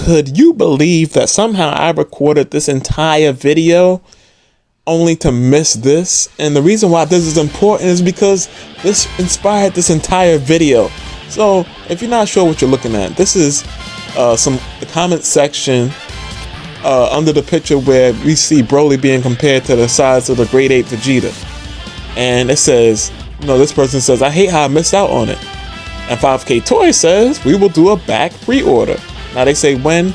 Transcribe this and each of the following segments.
could you believe that somehow I recorded this entire video only to miss this? And the reason why this is important is because this inspired this entire video. So if you're not sure what you're looking at, this is the comment section under the picture where we see Broly being compared to the size of the Grade 8 Vegeta. And it says, you know, this person says, I hate how I missed out on it. And 5K Toys says, we will do a back pre-order. Now they say when.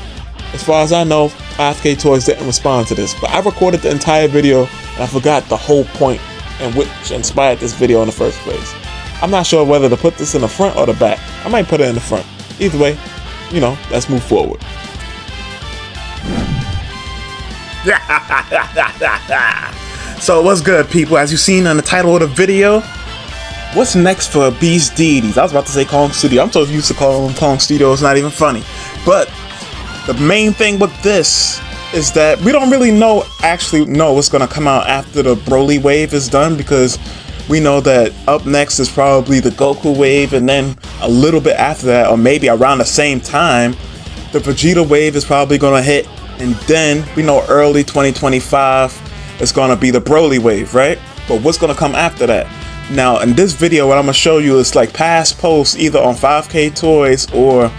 As far as I know, 5K Toys didn't respond to this. But I recorded the entire video and I forgot the whole point and which inspired this video in the first place. I'm not sure whether to put this in the front or the back. I might put it in the front. Either way, you know, let's move forward. So what's good, people? As you've seen on the title of the video, what's next for Beast Deities? I was about to say Kong Studio. I'm so used to calling them Kong Studio, it's not even funny. But the main thing with this is that we don't really actually know what's going to come out after the Broly wave is done, because we know that up next is probably the Goku wave, and then a little bit after that, or maybe around the same time, the Vegeta wave is probably going to hit, and then we know early 2025 is going to be the Broly wave, right? But what's going to come after that? Now, in this video, what I'm going to show you is like past posts either on 5K Toys or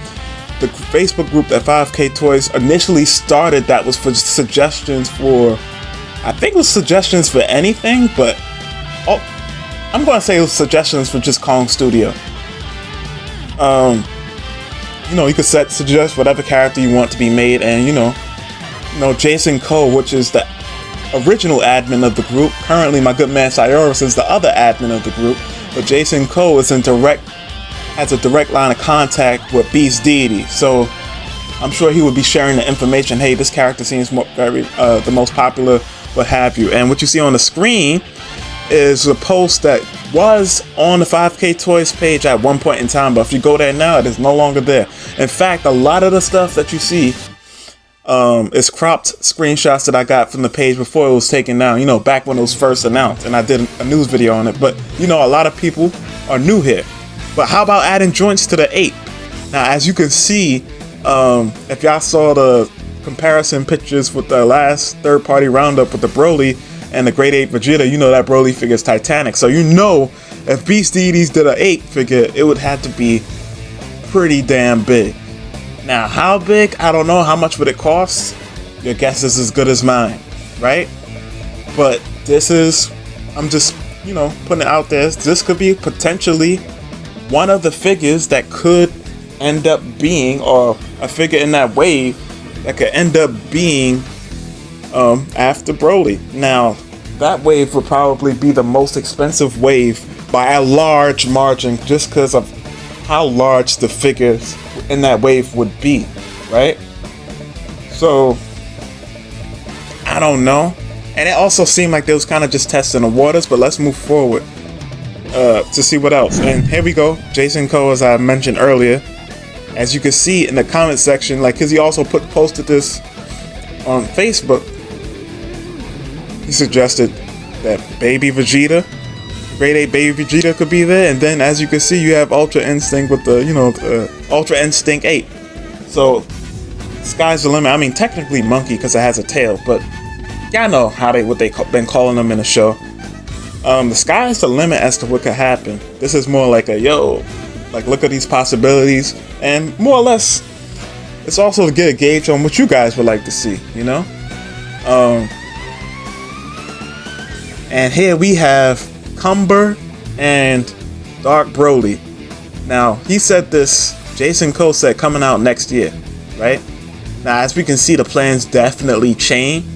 the Facebook group that 5K Toys initially started that was for suggestions for, I think it was suggestions for anything, but I'm going to say it was suggestions for just Kong Studio. You know, you could suggest whatever character you want to be made, and you know, Jason Cole, which is the original admin of the group. Currently, my good man Cyrus is the other admin of the group, but Jason Cole is has a direct line of contact with Beast Deity. So I'm sure he would be sharing the information. Hey, this character seems the most popular, what have you. And what you see on the screen is a post that was on the 5K Toys page at one point in time, but if you go there now, it is no longer there. In fact, a lot of the stuff that you see is cropped screenshots that I got from the page before it was taken down, you know, back when it was first announced, and I did a news video on it. But you know, a lot of people are new here. But how about adding joints to the ape? Now, as you can see, if y'all saw the comparison pictures with the last third-party roundup with the Broly and the Grade 8 Vegeta, you know that Broly figure is Titanic. So you know, if Beast Deities did an ape figure, it would have to be pretty damn big. Now, how big? I don't know. How much would it cost? Your guess is as good as mine, right? But this is, I'm just, you know, putting it out there. This could be potentially one of the figures that could end up being, or a figure in that wave that could end up being after Broly. Now, that wave would probably be the most expensive wave by a large margin, just because of how large the figures in that wave would be, right? So I don't know. And it also seemed like they was kind of just testing the waters, but let's move forward to see what else. And here we go. Jason Cole, as I mentioned earlier, as you can see in the comment section, like, because he also posted this on Facebook, he suggested that Baby Vegeta, Grade 8 Baby Vegeta could be there, and then as you can see, you have Ultra Instinct with the, you know, Ultra Instinct 8. So sky's the limit. I mean, technically Monkey because it has a tail, but y'all know how what they been calling them in the show. The sky's the limit as to what could happen. This is more like a like, look at these possibilities, and more or less, it's also to get a gauge on what you guys would like to see, you know. And here we have Cumber and Dark Broly. Now, he said this, Jason Cole said, coming out next year, right? Now, as we can see, the plans definitely changed,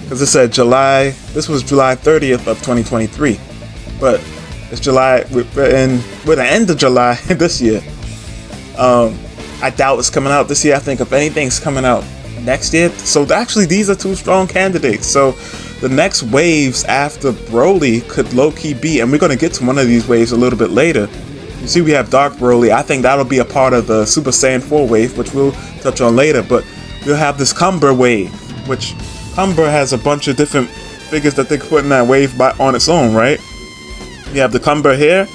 because it said this was July 30th of 2023, but it's July, we're the end of July this year. I doubt it's coming out this year. I think if anything's coming out next year. So actually, these are two strong candidates. So the next waves after Broly could low-key be, and we're going to get to one of these waves a little bit later. You see, we have Dark Broly. I think that'll be a part of the Super Saiyan 4 wave, which we'll touch on later. But we'll have this Cumber wave, which Cumber has a bunch of different figures that they could put in that wave on its own, right? You have the Cumber here.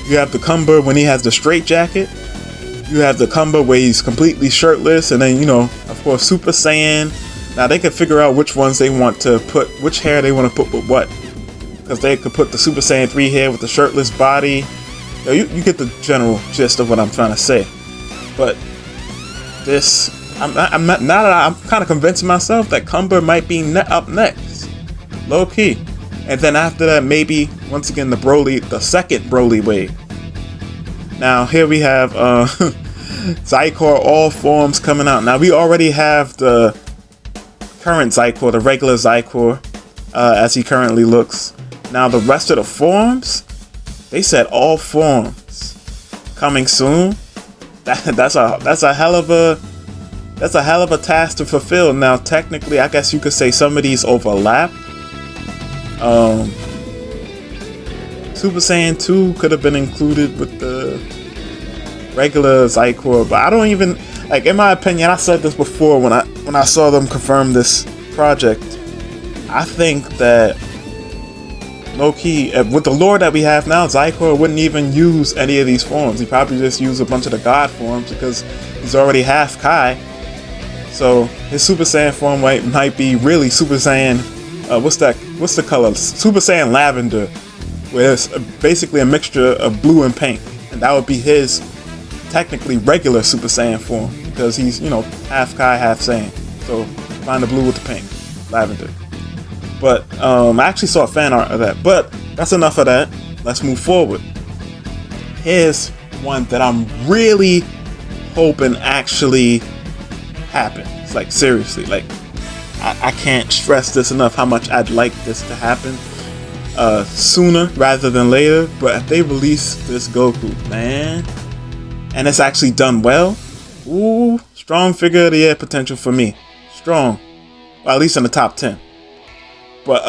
You have the Cumber when he has the straight jacket. You have the Cumber where he's completely shirtless, and then, you know, of course, Super Saiyan. Now they could figure out which ones they want to put, which hair they want to put with what. Because they could put the Super Saiyan 3 hair with the shirtless body. You get the general gist of what I'm trying to say. But this, I'm kind of convincing myself that Cumber might be up next. Low key. And then after that, maybe, once again, the second Broly wave. Now, here we have Zycor All Forms coming out. Now, we already have the current Zycor, the regular Zycor, as he currently looks. Now, the rest of the forms, they said all forms coming soon. That's a hell of a task to fulfill. Now, technically, I guess you could say some of these overlap. Super Saiyan 2 could have been included with the regular Zycor, but I don't even, like, in my opinion, I said this before when I saw them confirm this project. I think that low-key, with the lore that we have now, Zycor wouldn't even use any of these forms. He'd probably just use a bunch of the God forms because he's already half Kai. So his Super Saiyan form might be really Super Saiyan, what's the color? Super Saiyan Lavender, where it's basically a mixture of blue and pink. And that would be his technically regular Super Saiyan form, because he's, you know, half Kai, half Saiyan. So find the blue with the pink, Lavender. But I actually saw fan art of that. But that's enough of that. Let's move forward. Here's one that I'm really hoping actually happens. Like, seriously, like, I can't stress this enough how much I'd like this to happen sooner rather than later. But if they release this Goku, man, and it's actually done well, ooh, strong figure of the year potential for me. Strong. Well, at least in the top 10. But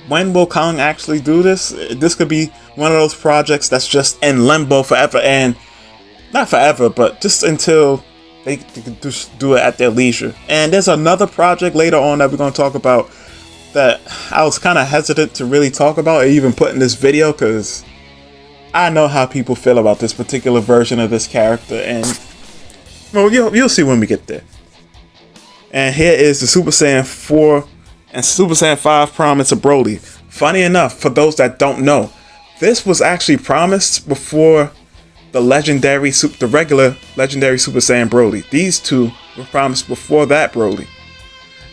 when will Kong actually do this? This could be one of those projects that's just in limbo forever, and not forever, but just until they can just do it at their leisure. And there's another project later on that we're going to talk about that I was kind of hesitant to really talk about or even put in this video, because I know how people feel about this particular version of this character, and well, you'll see when we get there. And here is the Super Saiyan 4 and Super Saiyan 5 promise of Broly. Funny enough, for those that don't know, this was actually promised before the regular legendary Super Saiyan Broly. These two were promised before that Broly.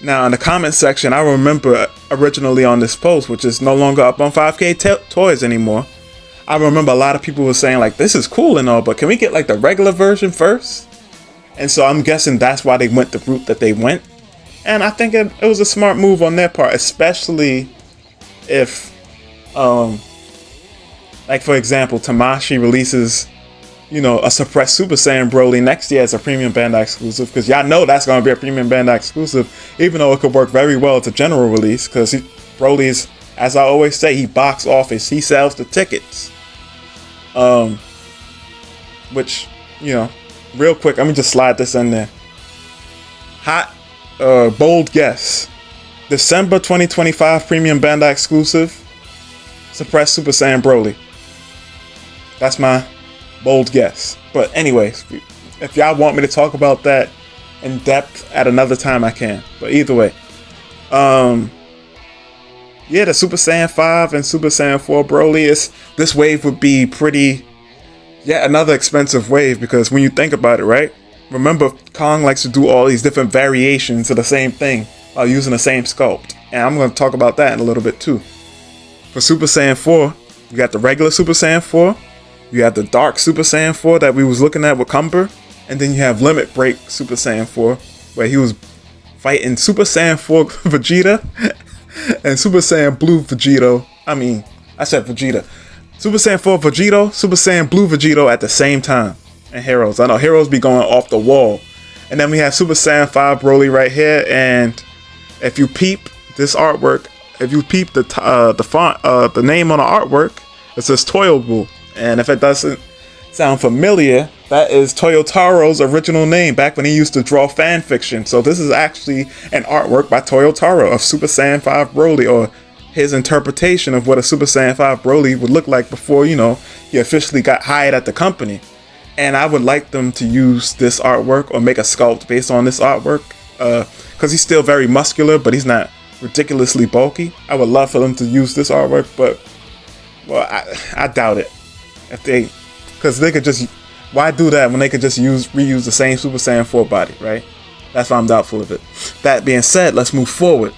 Now, in the comment section, I remember originally on this post, which is no longer up on 5K Toys anymore, I remember a lot of people were saying, like, this is cool and all, but can we get, like, the regular version first? And so I'm guessing that's why they went the route that they went. And I think it was a smart move on their part, especially if, like, for example, Tamashii releases, you know, a suppressed Super Saiyan Broly next year as a premium Bandai exclusive, because y'all know that's going to be a premium Bandai exclusive, even though it could work very well as a general release, because Broly's, as I always say, he box office, he sells the tickets. Which, you know, real quick, let me just slide this in there. Hot, bold guess. December 2025 premium Bandai exclusive, suppressed Super Saiyan Broly. That's my bold guess. But anyways, if y'all want me to talk about that in depth at another time, I can. But either way, yeah, the Super Saiyan 5 and Super Saiyan 4 Broly, this wave would be pretty, yeah, another expensive wave, because when you think about it, right? Remember, Kong likes to do all these different variations of the same thing while using the same sculpt. And I'm going to talk about that in a little bit too. For Super Saiyan 4, you got the regular Super Saiyan 4, you have the Dark Super Saiyan 4 that we was looking at with Cumber, and then you have Limit Break Super Saiyan 4, where he was fighting Super Saiyan 4 Vegeta and Super Saiyan Blue Vegeta. I said Vegeta. Super Saiyan 4 Vegeta, Super Saiyan Blue Vegeta at the same time. And Heroes. I know Heroes be going off the wall. And then we have Super Saiyan 5 Broly right here. And if you peep this artwork, if you peep the font, the name on the artwork, it says Toyobu. And if it doesn't sound familiar, that is Toyotaro's original name back when he used to draw fan fiction. So this is actually an artwork by Toyotaro of Super Saiyan 5 Broly, or his interpretation of what a Super Saiyan 5 Broly would look like before, you know, he officially got hired at the company. And I would like them to use this artwork or make a sculpt based on this artwork, because he's still very muscular, but he's not ridiculously bulky. I would love for them to use this artwork, but well, I doubt it. Because they could just, why do that when they could just reuse the same Super Saiyan 4 body, right? That's why I'm doubtful of it. That being said, let's move forward.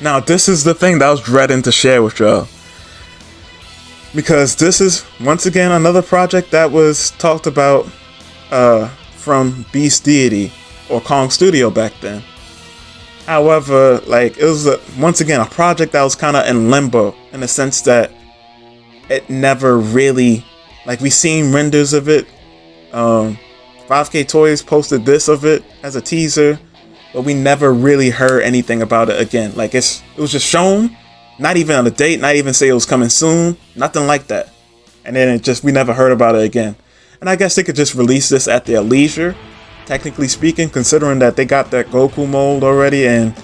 Now, this is the thing that I was dreading to share with y'all, because this is, once again, another project that was talked about from Beast Deity or Kong Studio back then. However, like, it was, once again, a project that was kind of in limbo, in the sense that it never really, like, we seen renders of it. 5K Toys posted this of it as a teaser, but we never really heard anything about it again. Like, it was just shown, not even on a date, not even say it was coming soon, nothing like that. And then we never heard about it again. And I guess they could just release this at their leisure, technically speaking, considering that they got that Goku mold already, and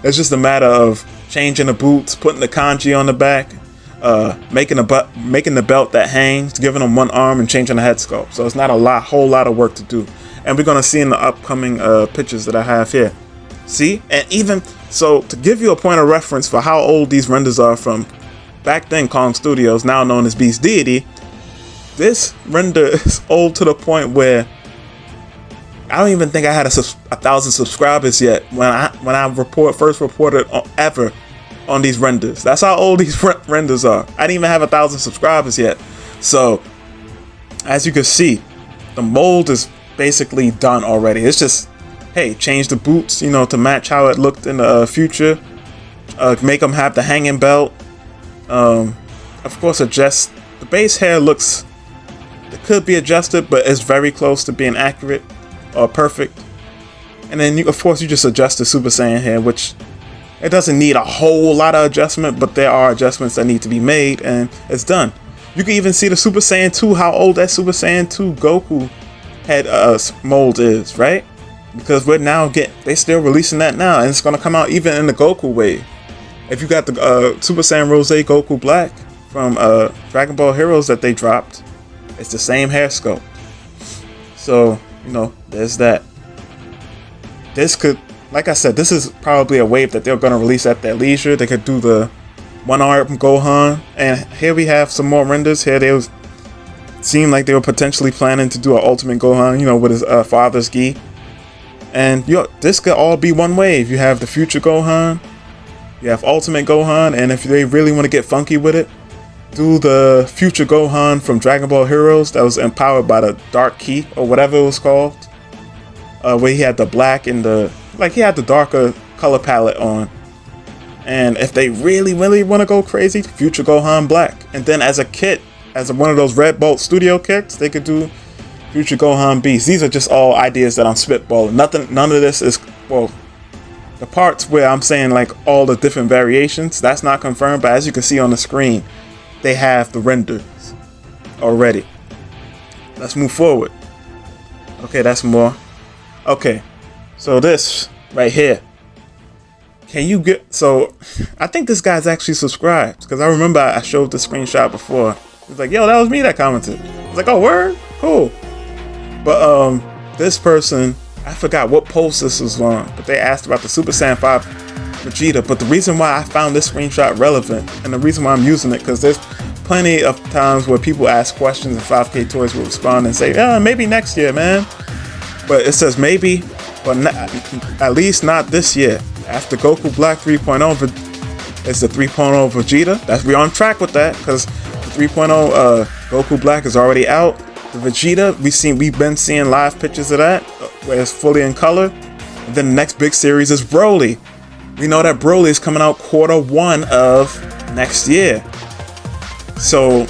it's just a matter of changing the boots, putting the kanji on the back, making the belt that hangs, giving them one arm, and changing the head sculpt. So it's not a whole lot of work to do. And we're gonna see in the upcoming pictures that I have here. See? And even so, to give you a point of reference for how old these renders are from back then, Kong Studios, now known as Beast Deity, this render is old to the point where I don't even think I had 1,000 subscribers yet when I first reported ever on these renders. That's how old these renders are. I didn't even have 1,000 subscribers yet. So, as you can see, the mold is basically done already. It's just, hey, change the boots, you know, to match how it looked in the future. Make them have the hanging belt. Of course, adjust the base hair. It could be adjusted, but it's very close to being accurate or perfect. And then, of course, you just adjust the Super Saiyan hair, which it doesn't need a whole lot of adjustment, but there are adjustments that need to be made, and it's done. You can even see the Super Saiyan 2, how old that Super Saiyan 2 Goku head mold is, right? Because they still releasing that now, and it's gonna come out even in the Goku wave. If you got the Super Saiyan Rose Goku Black from Dragon Ball Heroes that they dropped, it's the same hair sculpt. So, you know, there's that. This could, like I said, this is probably a wave that they're gonna release at their leisure. They could do the one-arm Gohan, and here we have some more renders. Here they seemed like they were potentially planning to do an Ultimate Gohan, you know, with his father's gi. And this could all be one wave. You have the future Gohan, you have Ultimate Gohan, and if they really want to get funky with it, do the future Gohan from Dragon Ball Heroes that was empowered by the Dark Ki, or whatever it was called, where he had the black and he had the darker color palette on. And if they really want to go crazy, future Gohan Black. And then as a kit, as one of those Red Bolt Studio kits, they could do future Gohan Beast. These are just all ideas that I'm spitballing. None of this is, well, the parts where I'm saying like all the different variations, that's not confirmed, but as you can see on the screen, they have the renders already. Let's move forward. Okay, that's more. Okay, so this right here. Can you get, so I think this guy's actually subscribed, because I remember I showed the screenshot before. He's like, yo, that was me that commented. I was like, oh, word? Cool. But this person, I forgot what post this was on, but they asked about the Super Saiyan 5 Vegeta. But the reason why I found this screenshot relevant, and the reason why I'm using it, because there's plenty of times where people ask questions and 5K Toys will respond and say, yeah, maybe next year, man. But it says maybe, but at least not this year. After Goku Black 3.0, it's the 3.0 Vegeta. We're on track with that, because the 3.0 Goku Black is already out. The Vegeta, we've been seeing live pictures of that, where it's fully in color. And then the next big series is Broly. We know that Broly is coming out Q1 of next year. So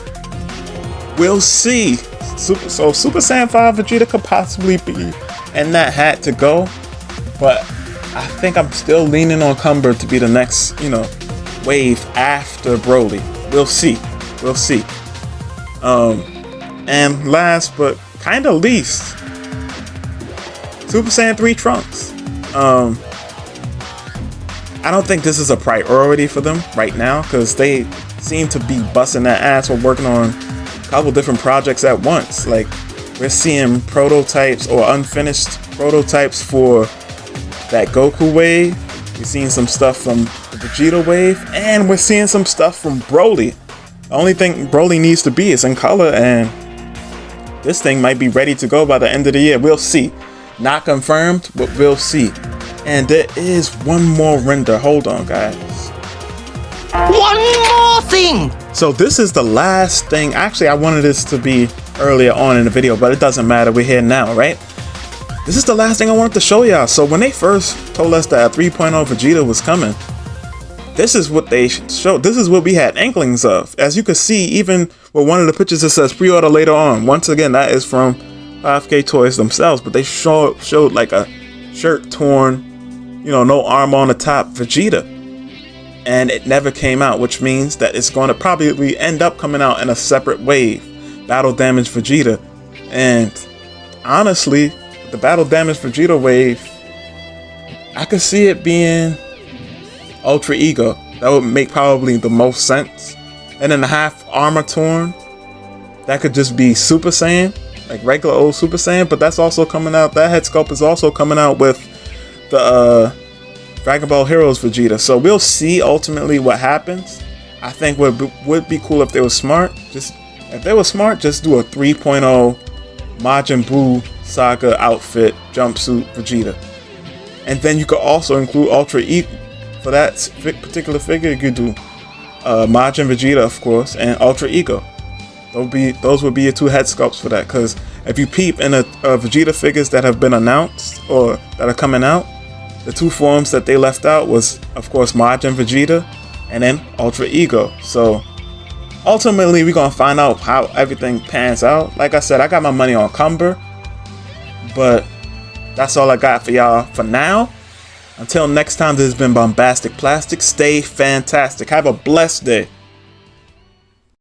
we'll see. So Super Saiyan 5 Vegeta could possibly be in that hat to go, but I think I'm still leaning on Cumber to be the next, you know, wave after Broly. We'll see. We'll see. And last but kind of least, Super Saiyan 3 Trunks. I don't think this is a priority for them right now, because they seem to be busting that ass or working on couple different projects at once. Like, we're seeing prototypes or unfinished prototypes for that Goku wave. We're seeing some stuff from the Vegeta wave, and we're seeing some stuff from Broly. The only thing Broly needs to be is in color, and this thing might be ready to go by the end of the year. We'll see. Not confirmed, but we'll see. And there is one more render. Hold on, guys. One more thing! So this is the last thing. Actually, I wanted this to be earlier on in the video, but it doesn't matter. We're here now, right? This is the last thing I wanted to show y'all. So when they first told us that 3.0 Vegeta was coming, this is what they showed. This is what we had inklings of. As you can see, even with one of the pictures, it says pre-order later on. Once again, that is from 5K Toys themselves, but they showed like a shirt torn, you know, no arm on the top Vegeta. And it never came out, which means that it's going to probably end up coming out in a separate wave. Battle Damage Vegeta. And honestly, the Battle Damage Vegeta wave, I could see it being Ultra Ego. That would make probably the most sense. And then the half armor torn, that could just be Super Saiyan, like regular old Super Saiyan. But that's also coming out, that head sculpt is also coming out with the Dragon Ball Heroes Vegeta. So we'll see ultimately what happens. I think what would be cool if they were smart. If they were smart, just do a 3.0 Majin Buu Saga outfit jumpsuit Vegeta. And then you could also include Ultra Ego. For that particular figure, you could do Majin Vegeta, of course, and Ultra Ego. Those would be your two head sculpts for that. Because if you peep in a Vegeta figures that have been announced or that are coming out, the two forms that they left out was, of course, Majin Vegeta and then Ultra Ego. So ultimately, we're gonna find out how everything pans out. Like I said, I got my money on Cumber, but that's all I got for y'all for now. Until next time, this has been BombasticPlastic. Stay fantastic. Have a blessed day.